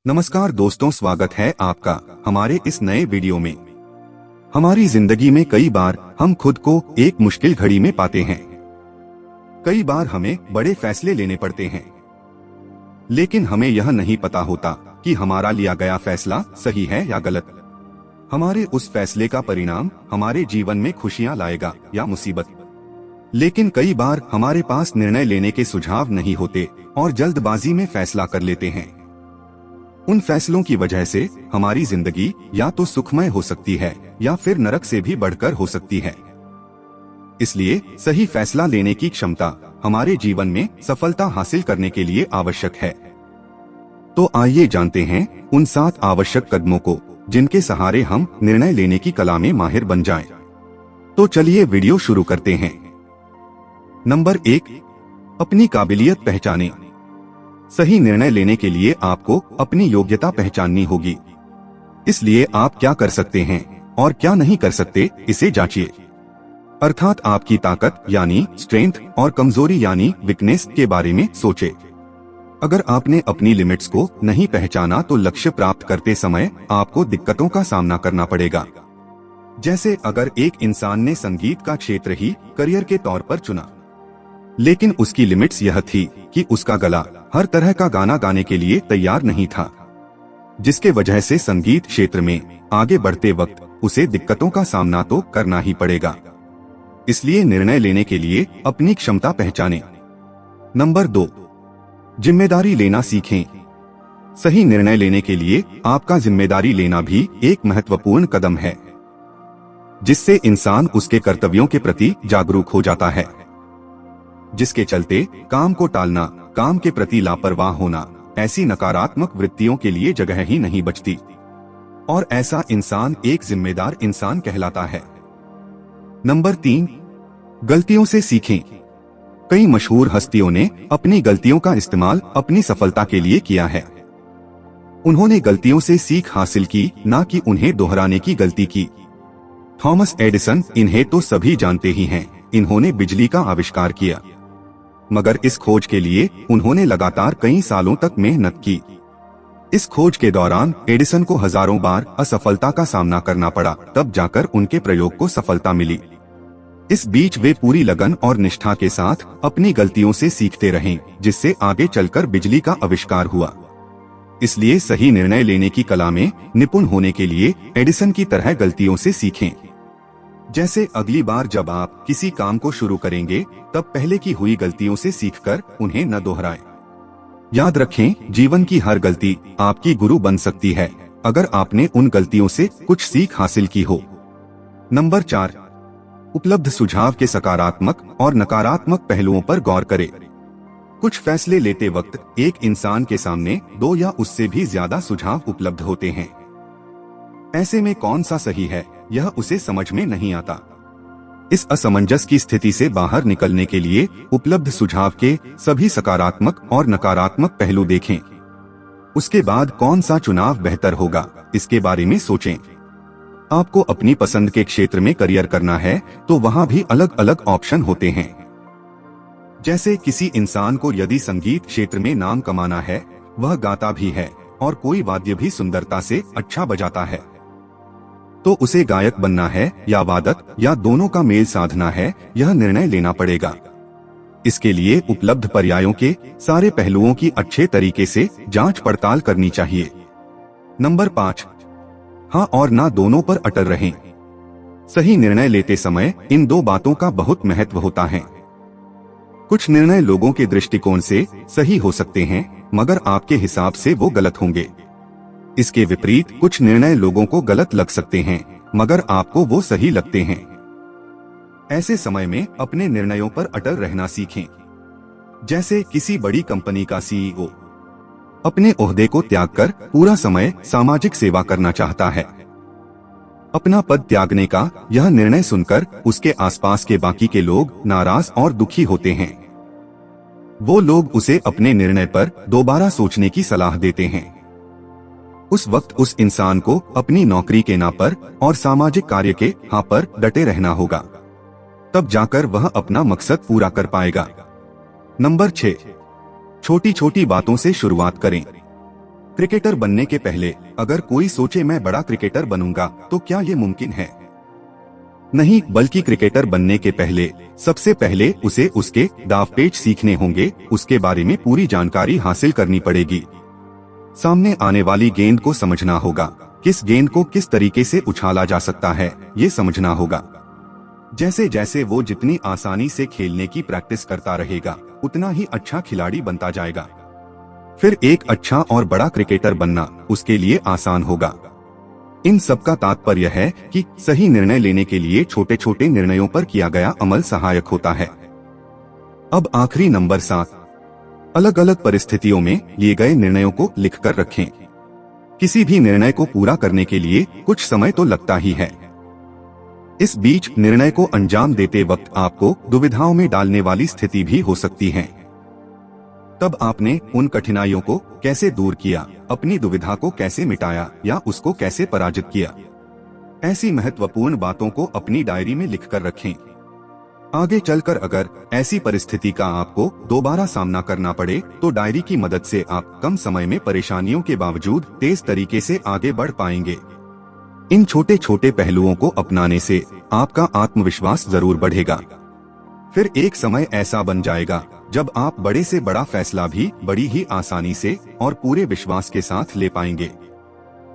नमस्कार दोस्तों, स्वागत है आपका हमारे इस नए वीडियो में। हमारी जिंदगी में कई बार हम खुद को एक मुश्किल घड़ी में पाते हैं। कई बार हमें बड़े फैसले लेने पड़ते हैं, लेकिन हमें यह नहीं पता होता कि हमारा लिया गया फैसला सही है या गलत। हमारे उस फैसले का परिणाम हमारे जीवन में खुशियां लाएगा या मुसीबत। लेकिन कई बार हमारे पास निर्णय लेने के सुझाव नहीं होते और जल्दबाजी में फैसला कर लेते हैं। उन फैसलों की वजह से हमारी जिंदगी या तो सुखमय हो सकती है या फिर नरक से भी बढ़कर हो सकती है। इसलिए सही फैसला लेने की क्षमता हमारे जीवन में सफलता हासिल करने के लिए आवश्यक है। तो आइए जानते हैं उन 7 आवश्यक कदमों को जिनके सहारे हम निर्णय लेने की कला में माहिर बन जाएं। तो चलिए वीडियो शुरू करते हैं। नंबर 1, अपनी काबिलियत पहचानें। सही निर्णय लेने के लिए आपको अपनी योग्यता पहचाननी होगी। इसलिए आप क्या कर सकते हैं और क्या नहीं कर सकते, इसे जांचिए। अर्थात आपकी ताकत यानी स्ट्रेंथ और कमजोरी यानी वीकनेस के बारे में सोचे। अगर आपने अपनी लिमिट्स को नहीं पहचाना तो लक्ष्य प्राप्त करते समय आपको दिक्कतों का सामना करना पड़ेगा। जैसे अगर एक इंसान ने संगीत का क्षेत्र ही करियर के तौर पर चुना, लेकिन उसकी लिमिट्स यह थी कि उसका गला हर तरह का गाना गाने के लिए तैयार नहीं था, जिसके वजह से संगीत क्षेत्र में आगे बढ़ते वक्त उसे दिक्कतों का सामना तो करना ही पड़ेगा। इसलिए निर्णय लेने के लिए अपनी क्षमता पहचानें। नंबर 2, जिम्मेदारी लेना सीखें। सही निर्णय लेने के लिए आपका जिम्मेदारी लेना भी एक महत्वपूर्ण कदम है, जिससे इंसान उसके कर्तव्यों के प्रति जागरूक हो जाता है। जिसके चलते काम को टालना, काम के प्रति लापरवाह होना, ऐसी नकारात्मक वृत्तियों के लिए जगह ही नहीं बचती और ऐसा इंसान एक जिम्मेदार इंसान कहलाता है। नंबर 3, गलतियों से सीखें। कई मशहूर हस्तियों ने अपनी गलतियों का इस्तेमाल अपनी सफलता के लिए किया है। उन्होंने गलतियों से सीख हासिल की, ना कि उन्हें दोहराने की गलती की। थॉमस एडिसन, इन्हें तो सभी जानते ही हैं, इन्होंने बिजली का आविष्कार किया, मगर इस खोज के लिए उन्होंने लगातार कई सालों तक मेहनत की। इस खोज के दौरान एडिसन को हजारों बार असफलता का सामना करना पड़ा, तब जाकर उनके प्रयोग को सफलता मिली। इस बीच वे पूरी लगन और निष्ठा के साथ अपनी गलतियों से सीखते रहे, जिससे आगे चलकर बिजली का आविष्कार हुआ। इसलिए सही निर्णय लेने की कला में निपुण होने के लिए एडिसन की तरह गलतियों से सीखें। जैसे अगली बार जब आप किसी काम को शुरू करेंगे, तब पहले की हुई गलतियों से सीखकर उन्हें न दोहराएं। याद रखें, जीवन की हर गलती आपकी गुरु बन सकती है, अगर आपने उन गलतियों से कुछ सीख हासिल की हो। नंबर 4, उपलब्ध सुझाव के सकारात्मक और नकारात्मक पहलुओं पर गौर करें। कुछ फैसले लेते वक्त एक इंसान के सामने 2 या उससे भी ज्यादा सुझाव उपलब्ध होते हैं। ऐसे में कौन सा सही है, यह उसे समझ में नहीं आता। इस असमंजस की स्थिति से बाहर निकलने के लिए उपलब्ध सुझाव के सभी सकारात्मक और नकारात्मक पहलू देखें। उसके बाद कौन सा चुनाव बेहतर होगा, इसके बारे में सोचें। आपको अपनी पसंद के क्षेत्र में करियर करना है तो वहाँ भी अलग अलग ऑप्शन होते हैं। जैसे किसी इंसान को यदि संगीत क्षेत्र में नाम कमाना है, वह गाता भी है और कोई वाद्य भी सुंदरता से अच्छा बजाता है, तो उसे गायक बनना है या वादक या दोनों का मेल साधना है, यह निर्णय लेना पड़ेगा। इसके लिए उपलब्ध पर्यायों के सारे पहलुओं की अच्छे तरीके से जांच पड़ताल करनी चाहिए। नंबर 5, हाँ और ना दोनों पर अटल रहें। सही निर्णय लेते समय इन 2 बातों का बहुत महत्व होता है। कुछ निर्णय लोगों के दृष्टिकोण से सही हो सकते हैं, मगर आपके हिसाब से वो गलत होंगे। इसके विपरीत कुछ निर्णय लोगों को गलत लग सकते हैं, मगर आपको वो सही लगते हैं। ऐसे समय में अपने निर्णयों पर अटल रहना सीखें। जैसे किसी बड़ी कंपनी का सीईओ अपने ओहदे को त्याग कर पूरा समय सामाजिक सेवा करना चाहता है। अपना पद त्यागने का यह निर्णय सुनकर उसके आसपास के बाकी के लोग नाराज और दुखी होते हैं। वो लोग उसे अपने निर्णय पर दोबारा सोचने की सलाह देते हैं। उस वक्त उस इंसान को अपनी नौकरी के ना पर और सामाजिक कार्य के हाँ पर डटे रहना होगा, तब जाकर वह अपना मकसद पूरा कर पाएगा। नंबर 6, छोटी छोटी बातों से शुरुआत करें। क्रिकेटर बनने के पहले अगर कोई सोचे मैं बड़ा क्रिकेटर बनूंगा तो क्या ये मुमकिन है? नहीं, बल्कि क्रिकेटर बनने के पहले सबसे पहले उसे उसके दावपेच सीखने होंगे, उसके बारे में पूरी जानकारी हासिल करनी पड़ेगी। सामने आने वाली गेंद को समझना होगा, किस गेंद को किस तरीके से उछाला जा सकता है ये समझना होगा। जैसे जैसे वो जितनी आसानी से खेलने की प्रैक्टिस करता रहेगा उतना ही अच्छा खिलाड़ी बनता जाएगा। फिर एक अच्छा और बड़ा क्रिकेटर बनना उसके लिए आसान होगा। इन सब का तात्पर्य है कि सही निर्णय लेने के लिए छोटे छोटे निर्णयों पर किया गया अमल सहायक होता है। अब आखिरी नंबर 7, अलग अलग परिस्थितियों में लिए गए निर्णयों को लिखकर रखें। किसी भी निर्णय को पूरा करने के लिए कुछ समय तो लगता ही है। इस बीच निर्णय को अंजाम देते वक्त आपको दुविधाओं में डालने वाली स्थिति भी हो सकती है। तब आपने उन कठिनाइयों को कैसे दूर किया, अपनी दुविधा को कैसे मिटाया या उसको कैसे पराजित किया, ऐसी महत्वपूर्ण बातों को अपनी डायरी में लिखकर रखें। आगे चलकर अगर ऐसी परिस्थिति का आपको दोबारा सामना करना पड़े तो डायरी की मदद से आप कम समय में परेशानियों के बावजूद तेज तरीके से आगे बढ़ पाएंगे। इन छोटे छोटे पहलुओं को अपनाने से आपका आत्मविश्वास जरूर बढ़ेगा। फिर एक समय ऐसा बन जाएगा जब आप बड़े से बड़ा फैसला भी बड़ी ही आसानी से और पूरे विश्वास के साथ ले पाएंगे।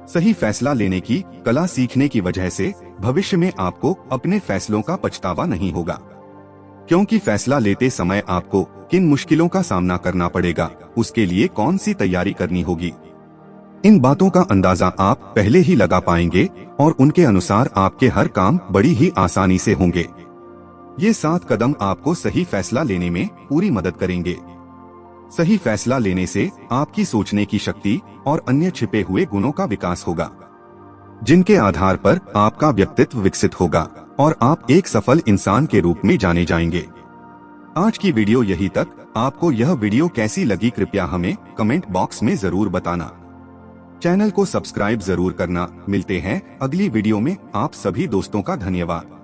सही फैसला लेने की कला सीखने की वजह से भविष्य में आपको अपने फैसलों का पछतावा नहीं होगा, क्योंकि फैसला लेते समय आपको किन मुश्किलों का सामना करना पड़ेगा, उसके लिए कौन सी तैयारी करनी होगी, इन बातों का अंदाजा आप पहले ही लगा पाएंगे और उनके अनुसार आपके हर काम बड़ी ही आसानी से होंगे। ये 7 कदम आपको सही फैसला लेने में पूरी मदद करेंगे। सही फैसला लेने से आपकी सोचने की शक्ति और अन्य छिपे हुए गुणों का विकास होगा, जिनके आधार पर आपका व्यक्तित्व विकसित होगा और आप एक सफल इंसान के रूप में जाने जाएंगे। आज की वीडियो यही तक। आपको यह वीडियो कैसी लगी कृपया हमें कमेंट बॉक्स में जरूर बताना। चैनल को सब्सक्राइब जरूर करना। मिलते हैं अगली वीडियो में। आप सभी दोस्तों का धन्यवाद।